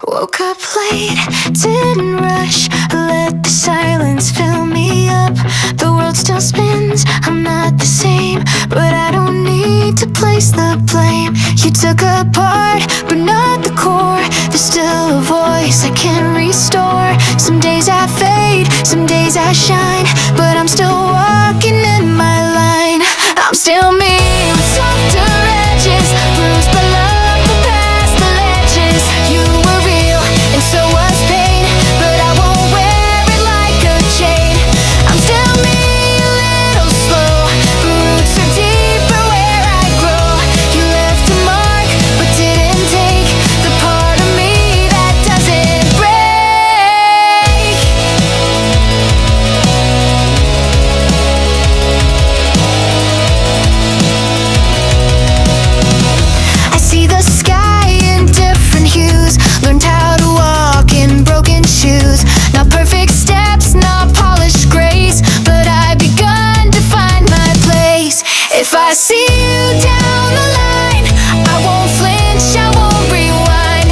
Woke up late, didn't rush, let the silence fill me up. The world still spins, I'm not the same, but I don't need to place the blame. You took a part, but not the core. There's still a voice I can restore. Some days I fade, some days I shine, but I'm still walking in my line. I'm still me, with softer edges, bruised by love, but past the ledges. You were real, and so was pain, but I won't wear it like a chain. I'm still me, a little slow, but roots are deeper where I grow. You left a mark, but didn't take the part of me that doesn't break. I see the sky in different hues, learned how to walk in broken shoes. Not perfect steps, not polished grace, but I've begun to find my place. If I see you down the line, I won't flinch, I won't rewind.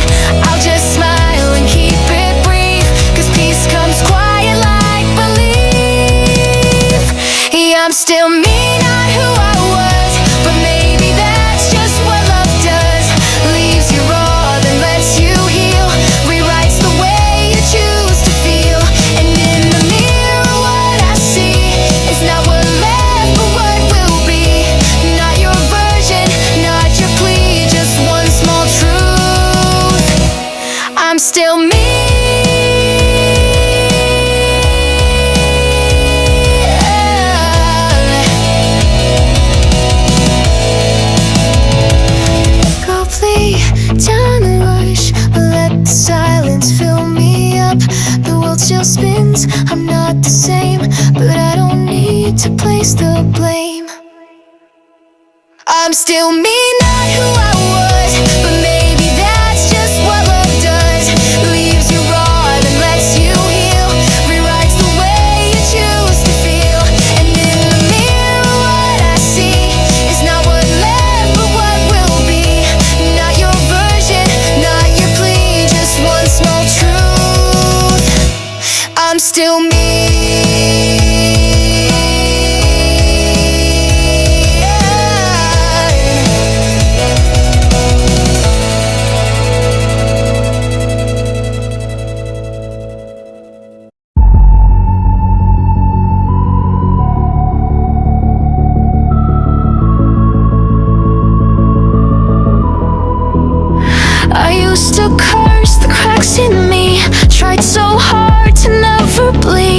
I'll just smile and keep it brief, 'cause peace comes quiet like belief. Yeah, I'm still me, not who I was, but maybe that's just what love does. Leaves you raw, then lets you heal, rewrites the way you choose to feel. And in the mirror what I see is not what left, but what will be. Not your version, not your plea, just one small truth. I'm still me. Go play down the rush, but let the silence fill me up. The world still spins, I'm not the same, but I don't need to place the blame. I'm still me, not who I was, but maybe that's just what love does. Leaves you raw, then lets you heal, rewrites the way you choose to feel. And in the mirror what I see is not what left, but what will be. Not your version, not your plea, just one small truth. I'm still me. I used to curse the cracks in me, tried so hard to never bleed.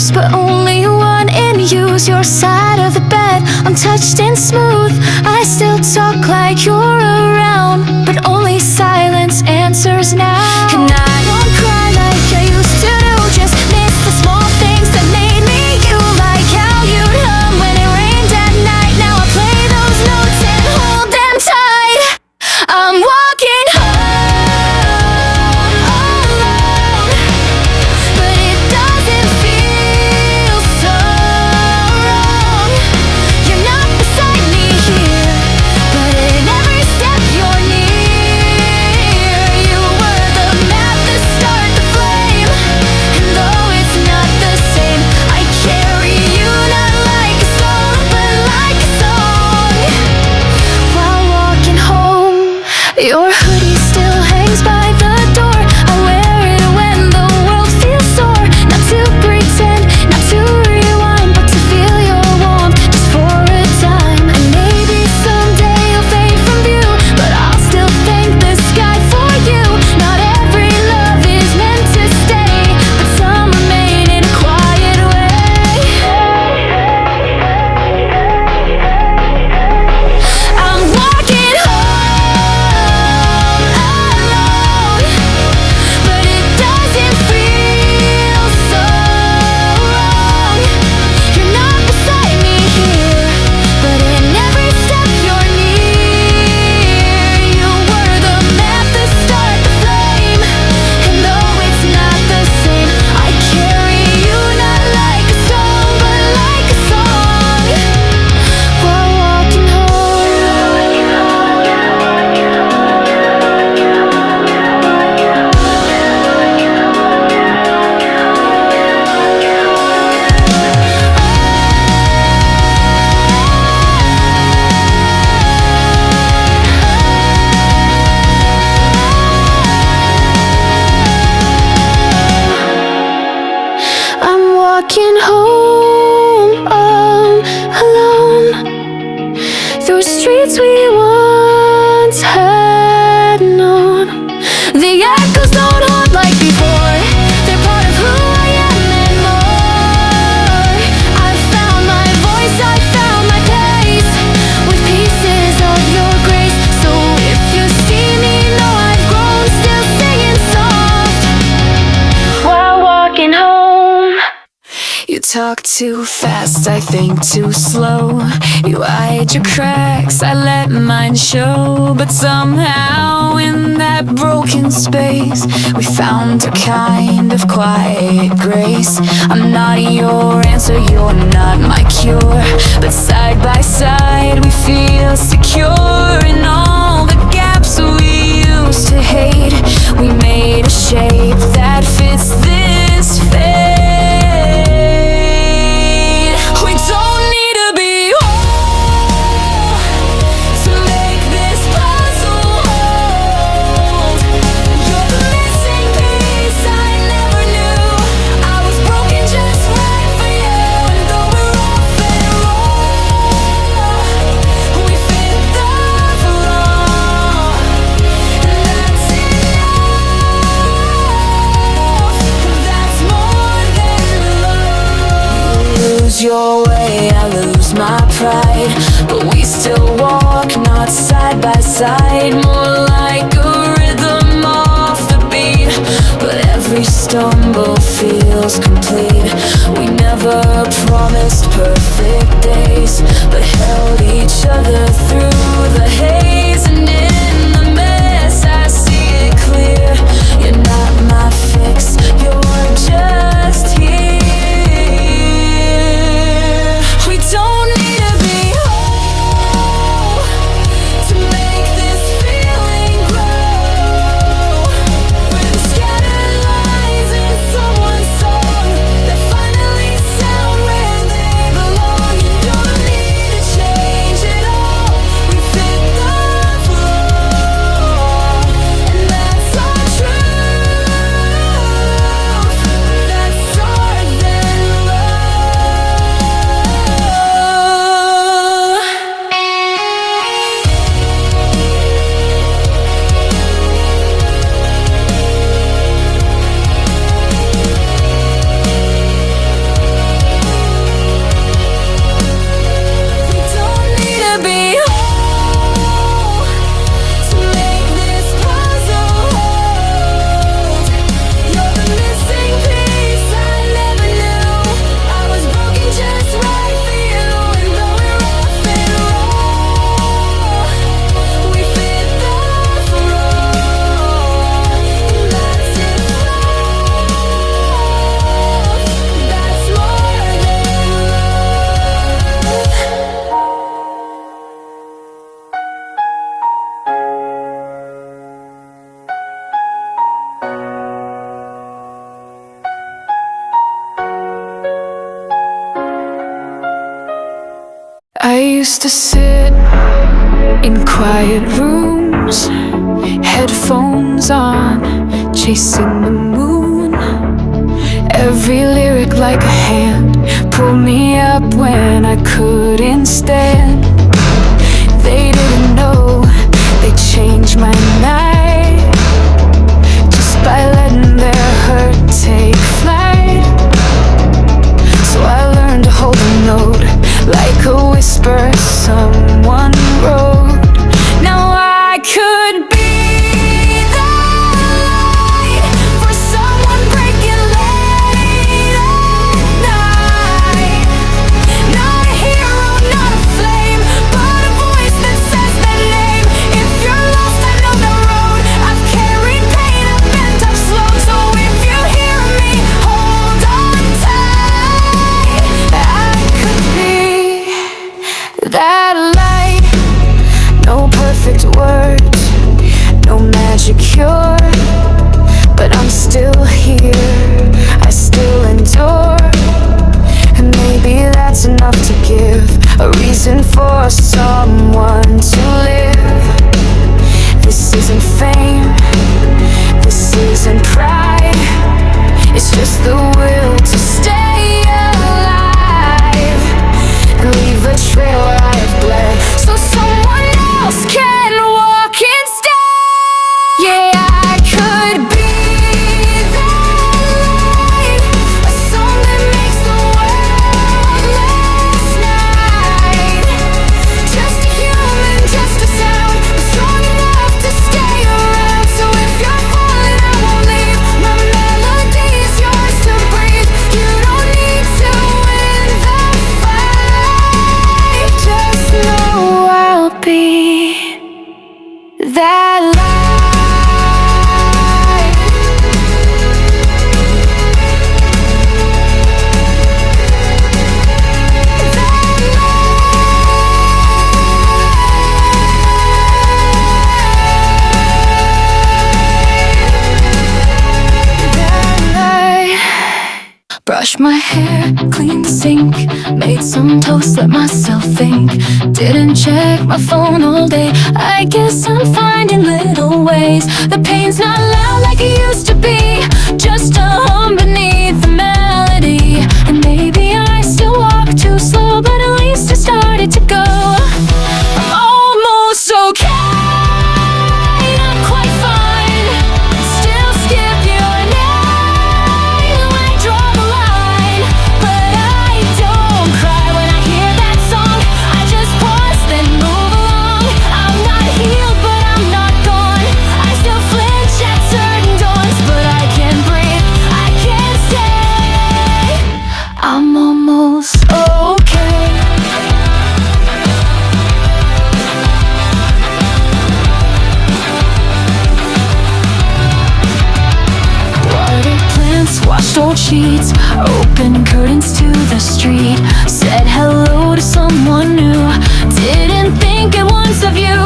bruise, but only one in use. Your side of the bed, untouched and smooth. I still talk like you're around, but only silence answers now. And I won't cry like I used to do. Just miss the small things that made me you. Like how you'd hum when it rained at night. Now I play those notes and hold them tight. I'm walking home alone, but it doesn't feel so wrong. You're not beside me here, but in every step you're near. You were the map that started the flame, and though it's not the same, I carry you not like a song, but like a song. While walking home, your hoodie still hangs by the door. I wear it when the world feels sore. Not to pretend, not to rewind, but to feel your warmth just for a time. And maybe someday you'll fade from view, but I'll still thank the sky for you. Not every love is meant to stay, but some remain in a quiet way. I'm walking home alone, but it doesn't feel so wrong. You're not beside me here, but in every step you're near. You were the map that started the flame, and though it's not the same, I carry you not like a song, but like a song. While walking I'm walking home alone, through streets we once had known. The echoes don't haunt like before, they're part of who I am and more. I found my voice, I found my pace, with pieces of your grace. So if you see me, know I've grown, still singing soft while walking home. You talk too fast, I think too slow. You hide your cracks, I let mine show. But somehow in that broken space, we found a kind of quiet grace. I'm not your answer, you're not my cure, but side by side we feel secure. In all the gaps we used to hate, we made a shape that fits this fate. We don't need to be whole to make this puzzle hold. You're the missing piece I never knew. I was broken just right for you, and though we're off and roll, we fit the flaw, and that's enough. That's more than love. You lose your way, I lose my pride, but we still walk, not side by side, more like a rhythm off the beat. But every stumble feels complete. We never promised perfect days, but held each other through the haze. And in the mess I see it clear, you're not my fix, you're just here. We don't need to be whole to make this feeling grow. We're the scattered lines in someone's song that finally sound where they belong. You don't need to change it all, we fit the used to sit in quiet rooms, headphones on, chasing the moon. Every lyric like a hand pulled me up when I couldn't stand. They didn't know they changed my night just by letting their hurt take flight. So I learned to hold a note like a whisper someone wrote. Now I could be the light for someone breaking late at night. Not a hero, not a flame, but a voice that says their name. If you're lost, I know the road. I've carried pain, I've been tough slow. So if you hear me, hold on tight. I could be that light. No perfect words, no magic cure, but I'm still here, I still endure. And maybe that's enough to give a reason for someone to live. This isn't fame, this isn't pride, it's just the will to stay alive and leave a trail where I have bled, so someone else can walk instead. Yeah, I could be that light, a song that makes the world last night. Just a human, just a sound, but strong enough to stay around. So if you're falling, I won't leave. My melody is yours to breathe. You don't need to win the fight. Just know I'll be that light. Brush my hair, clean the sink, made some toast, let myself think. Didn't check my phone all day, I guess I'm finding little ways. The pain's not loud like it used to be, just a hum beneath the melody. And maybe I still walk too slow, but at least I started to go. I'm almost okay, not quite fine. Still skip your name when I draw the line, but I don't cry when I hear that song. I just pause, then move along. I'm not healed, but I'm not gone. I still flinch at certain dawns, but I can breathe, I can stay. I'm almost okay. Watered plants, washed old sheets, open curtains to the street. Said hello to someone new, didn't think it once of you.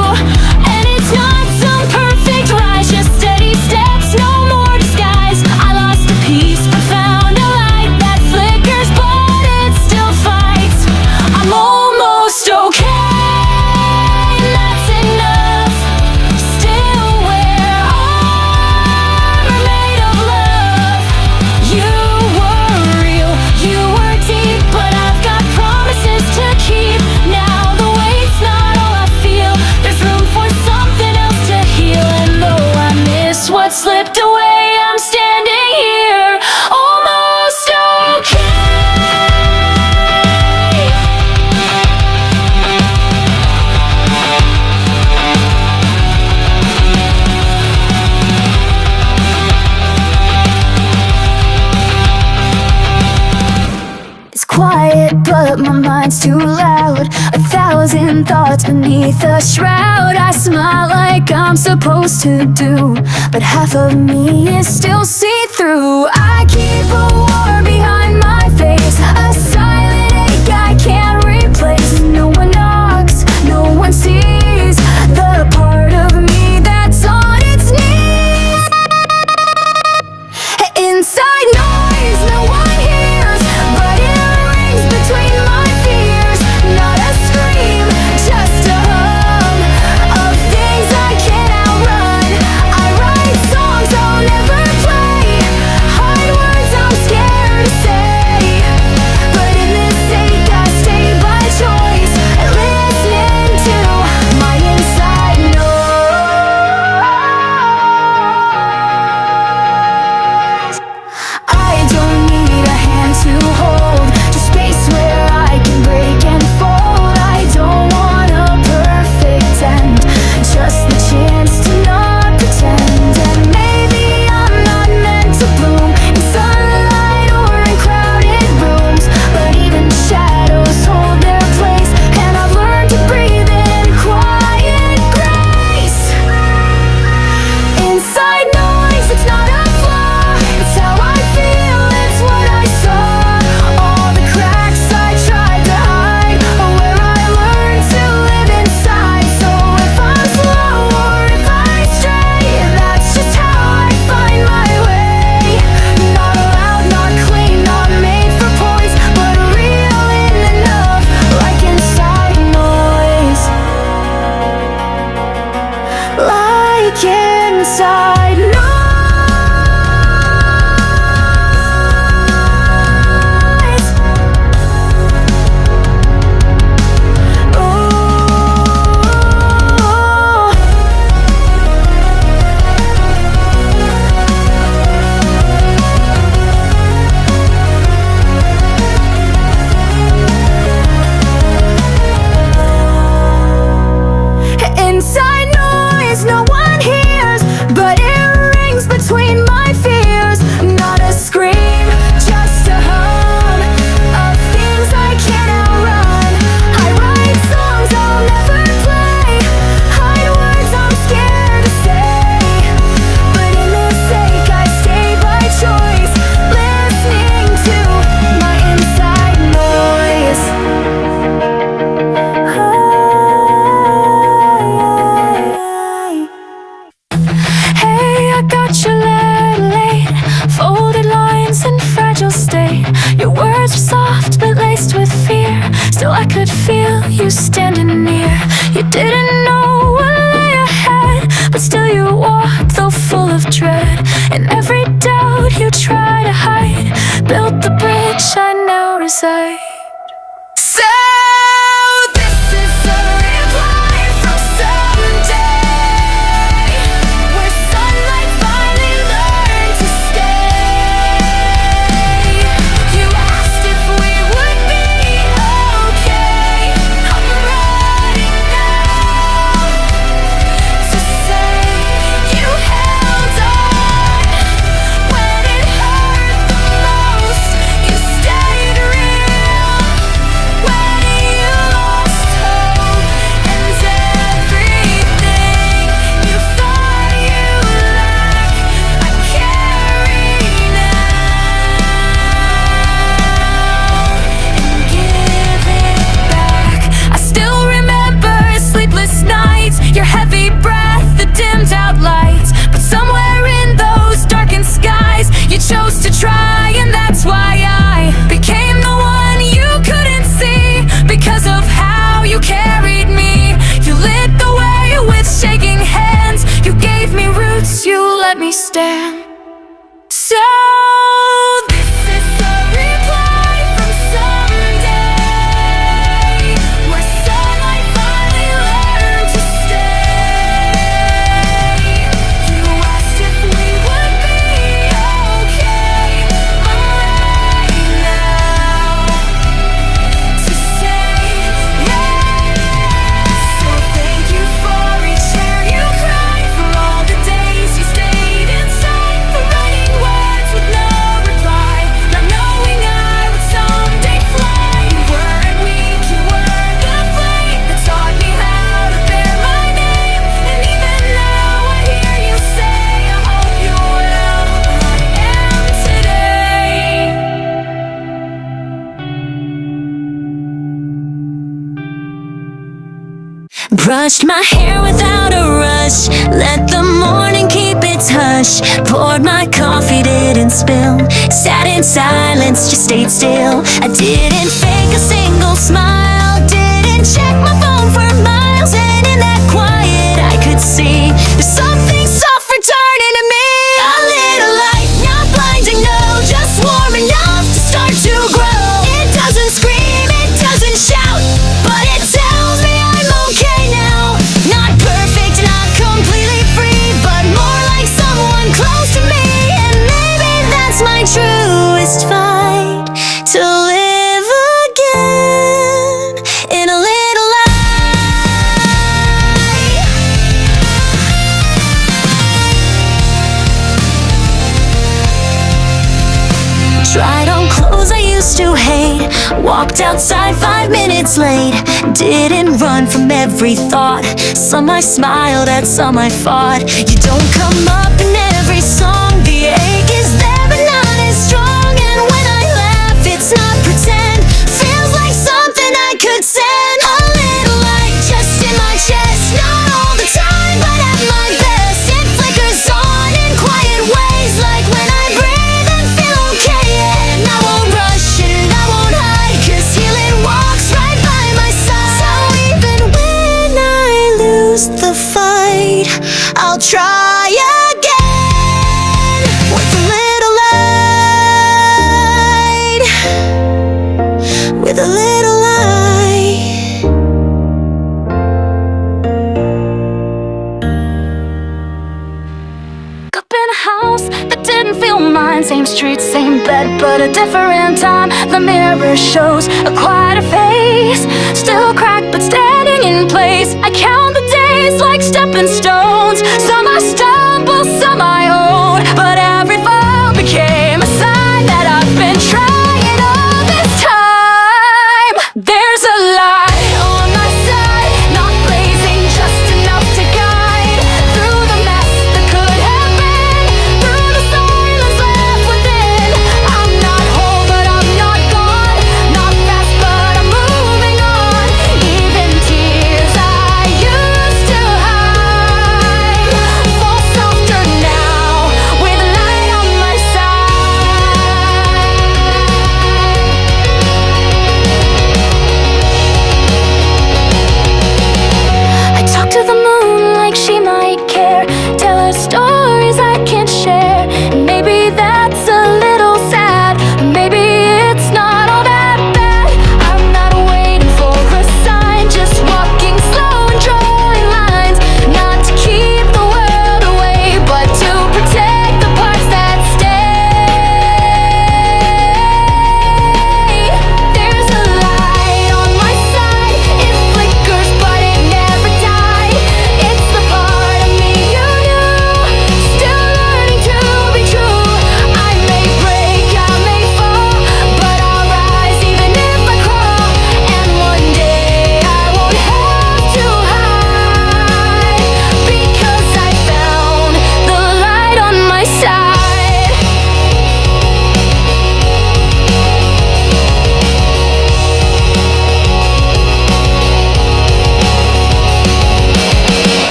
And it's not some perfect rise, just steady steps, no more disguise. I lost a piece but found a light that flickers, but it still fights. I'm almost okay, and that's enough. Still wear armor made of love. You were real, you were deep, but I've got promises to keep. Now the weight's not all I feel, there's room for something else to heal. And though I miss what slipped away, I'm standing here, almost okay. It's quiet, but my mind's too loud. 1,000 thoughts beneath a shroud. I smile like I'm supposed to do, but half of me is still see-through. I keep a war behind my face, a silent ache I can't replace. No one knocks, no one sees the part of me that's on its knees. Inside noise, no one hears, but it rings between my fears. Not a scream, inside noise. Inside noise, no one hears, but it rings between my fears. Not a scream, just a hum of things I can't outrun. I write songs I'll never play, hide words I'm scared to say. But in this sake I stay by choice, listening to my inside noise. I got your letter late, folded lines in fragile state. Your words were soft but laced with fear, still I could feel you standing near. You didn't know what lay ahead, but still you walked though full of dread. And every doubt you try to hide built the bridge I now reside. So this is a reply from someday, where sunlight finally learned to stay. You asked if we would be okay. I'm running now to say you held on when it hurt the most. You stayed real when you lost hope, and everything you thought you lacked I carry now and give it back. I still remember sleepless nights, your heavy breath, the dimmed out lights. But somewhere in those darkened skies you chose to try, and that's why I became the one you couldn't see. Because of how you carried me, you lit the way with shaking hands. You gave me roots, you let me stand. So this is a reply from someday, where sunlight finally learned to stay. You asked if we would be okay. I'm ready now to say yeah. So thank you for each tear you cried, for all the days you stayed inside, for writing words with no reply, not knowing I would someday fly. You weren't weak, you were the flame that taught me how to bear my name. And even now I hear you say I hope you will where I am today. Brushed my hair without a rush, let the morning keep its hush. Poured my coffee, didn't spill, sat in silence, just stayed still. I didn't fake a single smile, didn't check my phone for miles. And in that quiet I could see there's something soft returning to me. A little light, not blinding, no, just warm enough to start to grow. It doesn't scream, it doesn't shout, but it tells me I'm okay now. Not perfect, not completely free, but more like someone close to me. And maybe that's my truest fight, to live again in a little light. Tried on clothes I used to hate, walked outside 5 minutes late. Didn't run from every thought, some I smiled at, some I fought. You don't come up in every song, the ache is there but not as strong. And when I laugh it's not pretend, feels like something I could send. A little light just in my chest, not all the time but at my best. It flickers on in quiet ways, like when I breathe and feel okay. And I won't rush and I won't hide, 'cause healing walks right by my side. So even when I lose the fight, I'll try again with a little light, with a little light. Up in a house that didn't feel mine. Same street, same bed, but a different time. The mirror shows a quieter face, still cracked but standing in place. I count the days like stepping stones. Some I stumble, some I own, but every fall became a sign that I've been trying all this time. There's a light on my side, not blazing, just enough to guide through the mess that could have been, through the silence left within. I'm not whole, but I'm not gone, not fast, but I'm moving on. Even tears I used to hide fall softer now, with a light on my side. I talk to the moon like she might care, tell her stories I can't share. And maybe that's a little sad, or maybe it's not all that bad. I'm not waiting for a sign, just walking slow and drawing lines. Not to keep the world away, but to protect the parts that stay. There's a light on my side, it flickers but it never died. It's the part of me you knew, still learning to be true. I may break, I may fall, but I'll rise even if I crawl. And one day I won't have to hide, because I found the light on my side.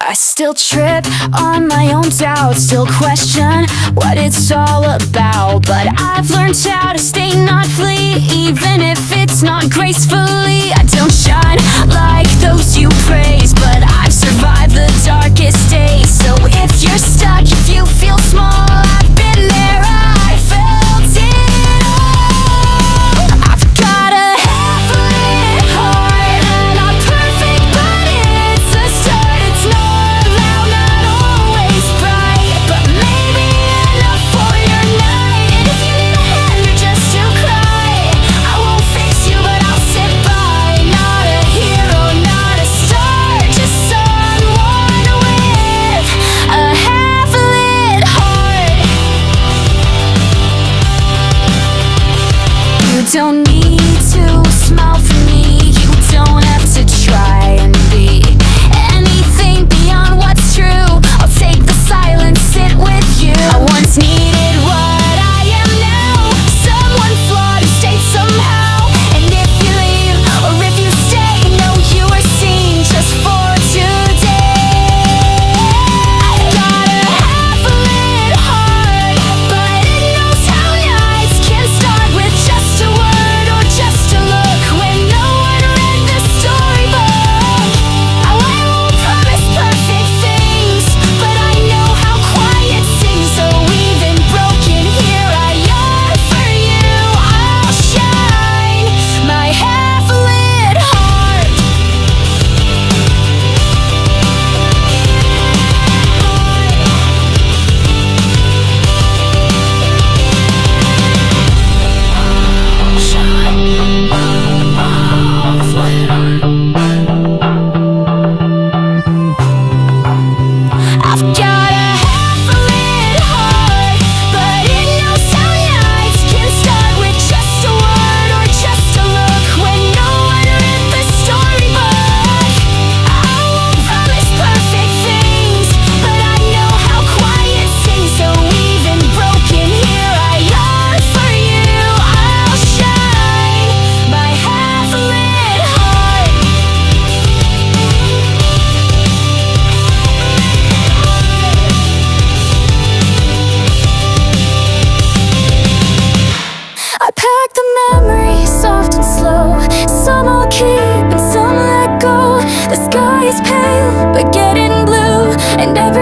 I still trip on my own doubts, still question what it's all about. But I've learned how to stay, not flee, even if it's not gracefully. I don't shine like those you praise, but I've survived the darkest days. So if you're stuck, if you feel small, I've been there, I felt it all. I've got a half-lit heart, and I'm perfect, but it's a start. It's not loud, not always bright, but maybe enough for your night. And if you need a hand or just to cry, I won't fix you, but I'll sit by. Not a hero, not a star, just someone with a half-lit heart. You don't need to smile for me, you don't have to try and be anything beyond what's true. I'll take the silence, sit with you. I once needed what I am now, someone flawed who stayed somehow. And if you leave, or if you stay, know you are seen just for today. I've got a half-lit heart, but it knows how nights can start with just a word or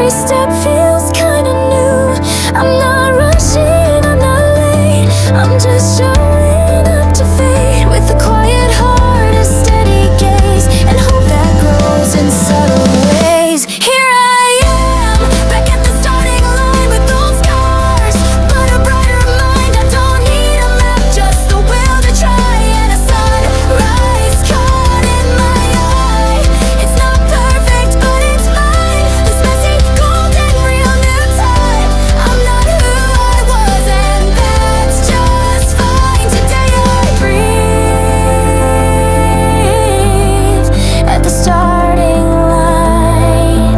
Every step feels kinda new. I'm not rushing, I'm not late. I'm just showing up to fate with a quiet heart, a steady gaze, and hope that grows in subtle ways. Here I am, back at the starting line with old scars, but a brighter mind. I don't need a map, just the will to try, and a sunrise caught in my eye. It's not perfect, but it's mine. This messy, golden, real new time. I'm not who I was, and that's just fine. Today I breathe at the starting line.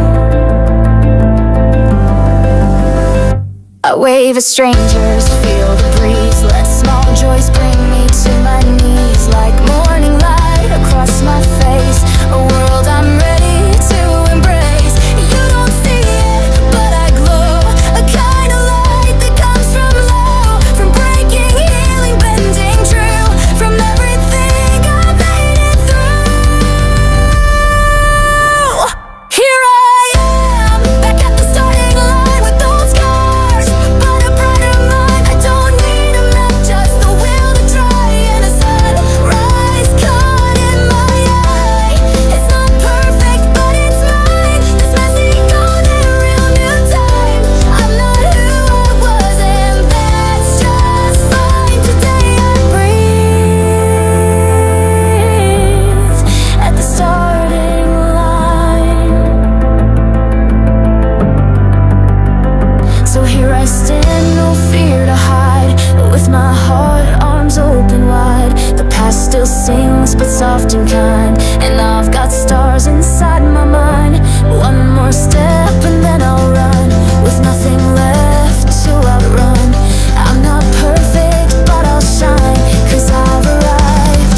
I wave at strangers, feel the breeze. Let small joys bring me to my knees. Like morning light across my face, a world I'm ready to embrace. You don't see it, but I glow. A kind of light that comes from low, from breaking, healing, bending true. From everything I've made it through. Here I am, back at the starting line with old scars, but a brighter mind. I don't need a map, just the will to try, and a sunrise caught in my eye. It's not perfect, but it's mine. This messy, golden, real new time. I'm not who I was, and that's just fine. Today I breathe at the starting line. So here I stand, no fear to hide, with my heart, arms open wide. The past still sings, but soft and kind, and I've got stars inside my mind. One more step and then I'll run, with nothing left to outrun. I'm not perfect, but I'll shine, 'cause I've arrived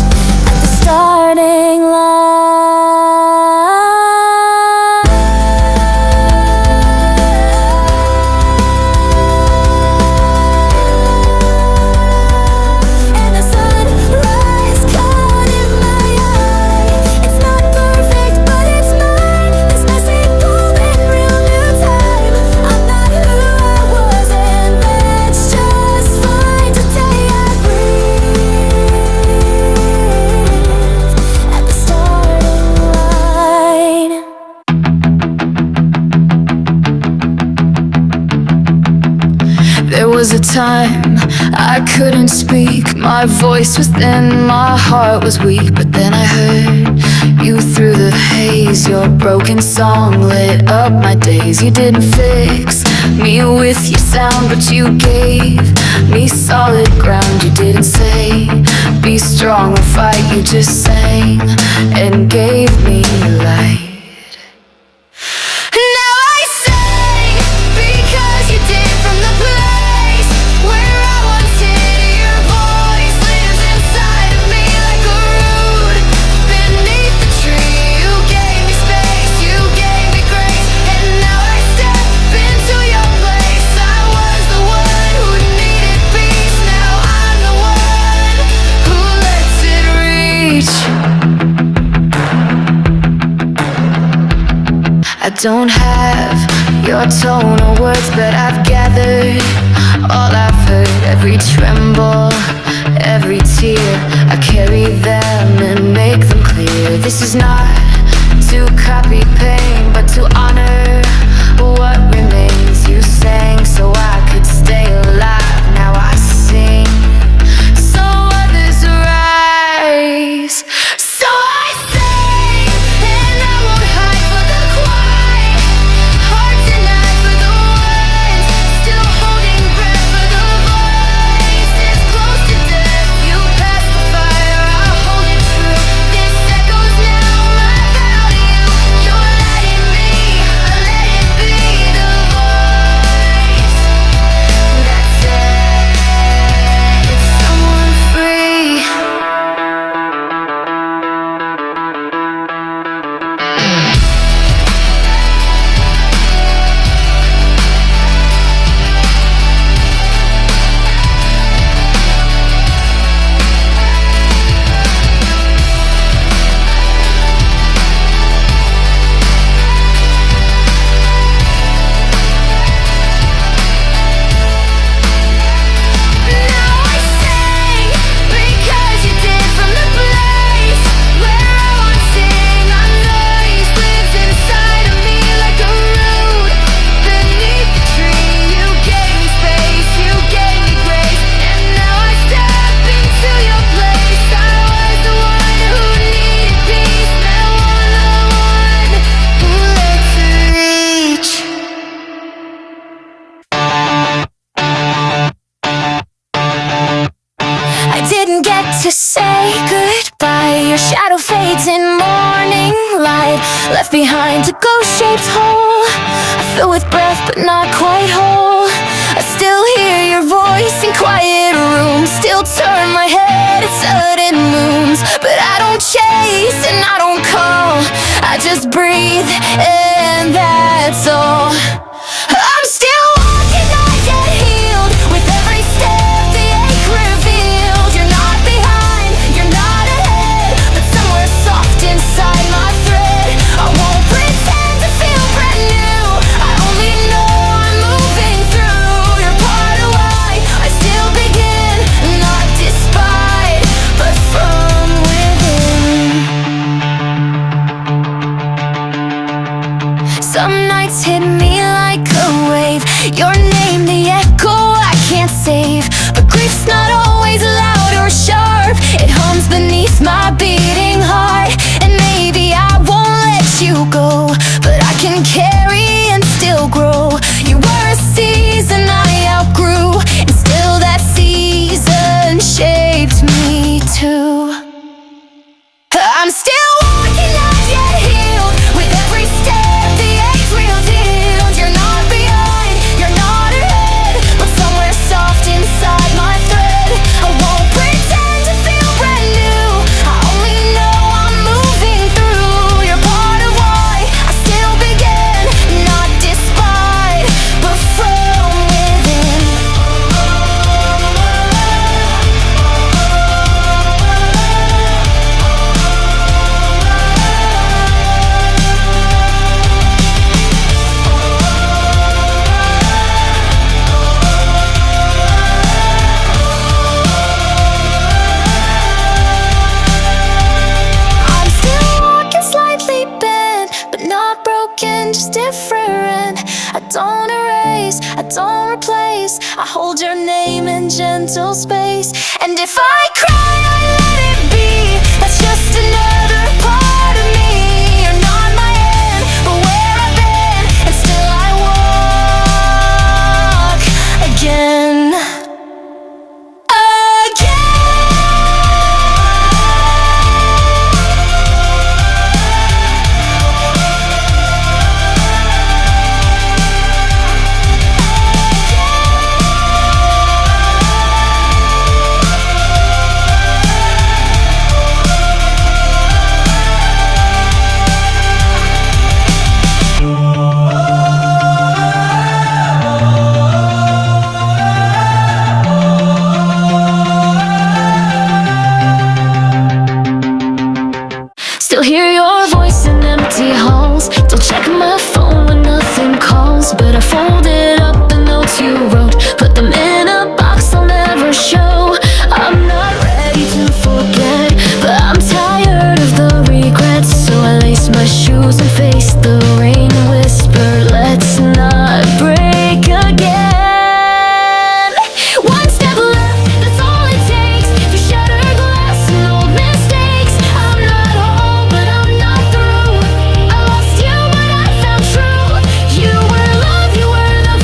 at the starting line. And the sunrise caught in my eye. It's not perfect, but it's mine. This messy, golden, real new time. I'm not who I was, and that's just fine. Today I breathe at the starting line. There was a time I couldn't speak. My voice was thin, my heart was weak. But then I heard you through the haze. Your broken song lit up my days. You didn't fix me with your sound, but you gave me solid ground. You didn't say, be strong or fight. You just sang and gave me light. Now I sing because you did, from the place where I once hid. Your voice lives inside of me like a root beneath the tree. You gave me space, you gave me grace, and now I step into your place. I was the one who needed peace, now I'm the one who lets it reach. I don't have your tone or words, but I've gathered all I've heard. Every tremble, every tear, I carry them and make them clear. This is not to copy pain, but to honor what remains. You sang so I could stay alive. Now I sing so others rise. So I sing, and I won't hide for the quiet. Heart tonight for the ones still holding breath, for the voices close to death. You passed the fire, I'll hold it true. This echoes now, my vow to you. You're lighting me left behind a ghost-shaped hole, filled with breath but not quite whole. I still hear your voice in quiet rooms, still turn my head at sudden moons. But I don't chase and I don't call, I just breathe and that's all. I'm still walking, not yet healed, with every step the ache revealed. You're not behind, you're not ahead, but somewhere soft inside my thread. I won't pretend to feel brand new, I only know I'm moving through. You're part of why I still begin, not despite, but from within. Some nights hit me like a wave, your name the echo I can't save. But grief's not always loud or sharp, it hums beneath my beating heart. And maybe I won't let you go, but I can carry and still grow. You were a season I outgrew, and still that season shaped me too. I'm still walking, not yet healed, with every step the ache revealed. You're not behind, you're not ahead, but somewhere soft inside my thread. I won't pretend to feel brand new, I only know I'm moving through. You're part of why I still begin, not despite, but from within. I'm still walking slightly bent, but not broken, just different. I don't erase, I don't replace, I hold your name in gentle space. And if I cry, I let it be, that's just another part of me. You're not my end, but where I've been, and still I walk again. Still hear your voice in empty halls, still check my phone when nothing calls. But I folded up the notes you wrote, put them in a box I'll never show. I'm not ready to forget, but I'm tired of the regrets. So I lace my shoes and face the rain and whisper, let's not break again. One step left, that's all it takes to shatter glass and old mistakes. I'm not whole, but I'm not through. I lost you, but I found true. You were love, you were the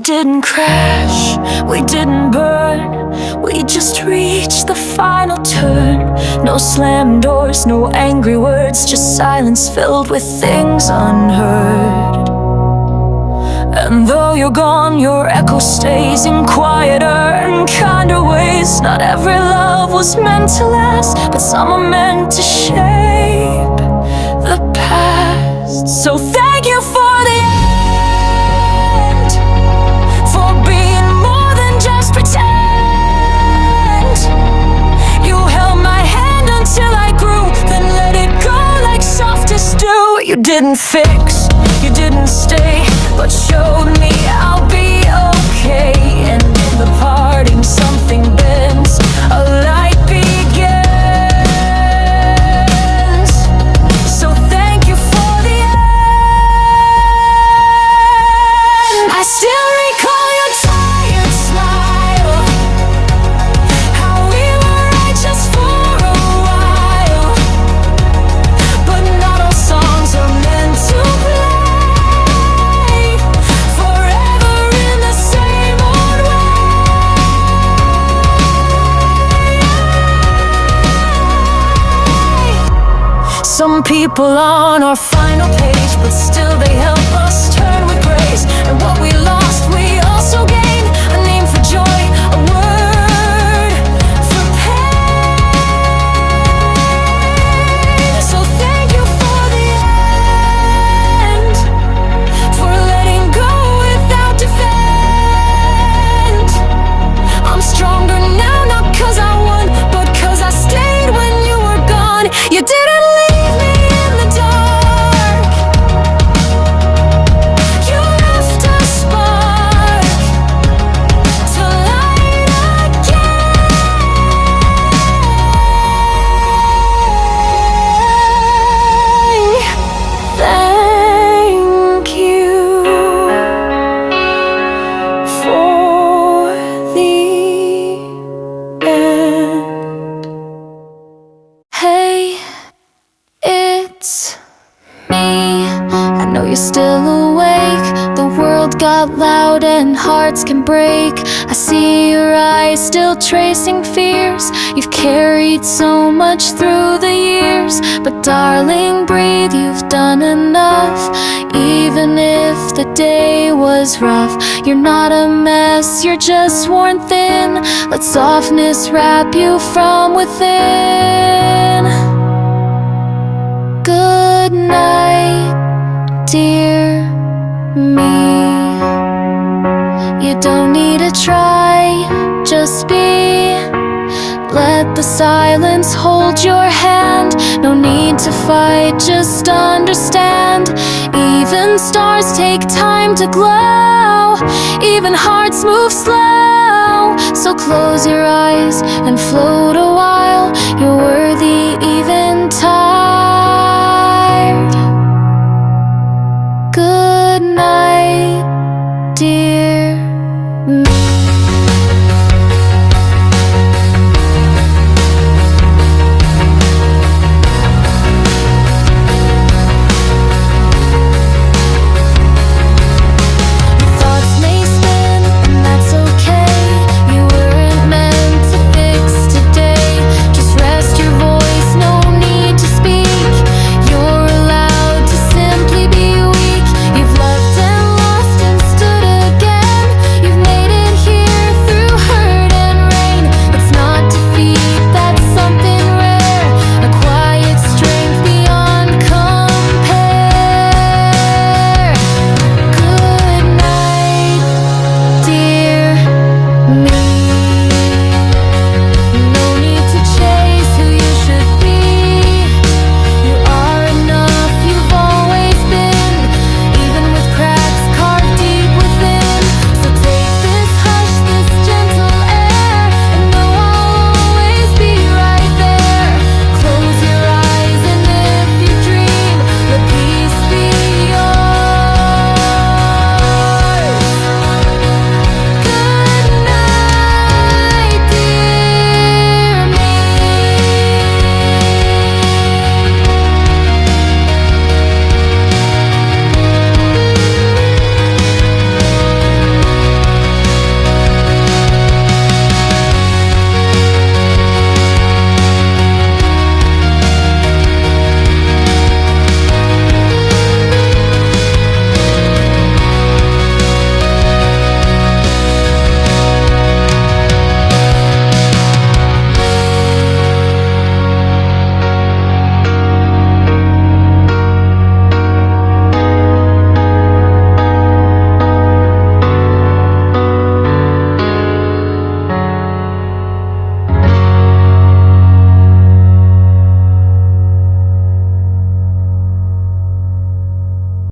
didn't crash, we didn't burn, we just reached the final turn. No slammed doors, no angry words, just silence filled with things unheard. And though you're gone, your echo stays in quieter and kinder ways. Not every love was meant to last, but some are meant to shape the past. So thank you for the end, for being more than just pretend. You held my hand until I grew, then let it go like softest dew. You didn't fix, you didn't stay, but showed me I'll be okay. And in the parting something bends, a light begins. So thank you for the end. I still recall your tired smile, how we were right just for a while. But not all songs are meant to play forever in the same old way. Some people on our final page, but still they help us turn with grace. And what we lost, we also gained. A name for joy, a word for pain. So thank you for the end, for letting go without defense. I'm stronger now, not 'cause I won, but 'cause I stayed when you were gone. You didn't leave me in the dark, you left a spark to light again. Thank you for the end. Hey, it's me. I know you're still awake. The world got loud and hearts can break. I see your eyes still tracing fears you've carried so much through the years. But darling, breathe, you've done enough. Even if the day was rough, you're not a mess, you're just worn thin. Let softness wrap you from within. Good night, dear me. You don't need to try, just be. Let the silence hold your hand. No need to fight, just understand. Even stars take time to glow, even hearts move slow. So close your eyes and float a while. You're worthy even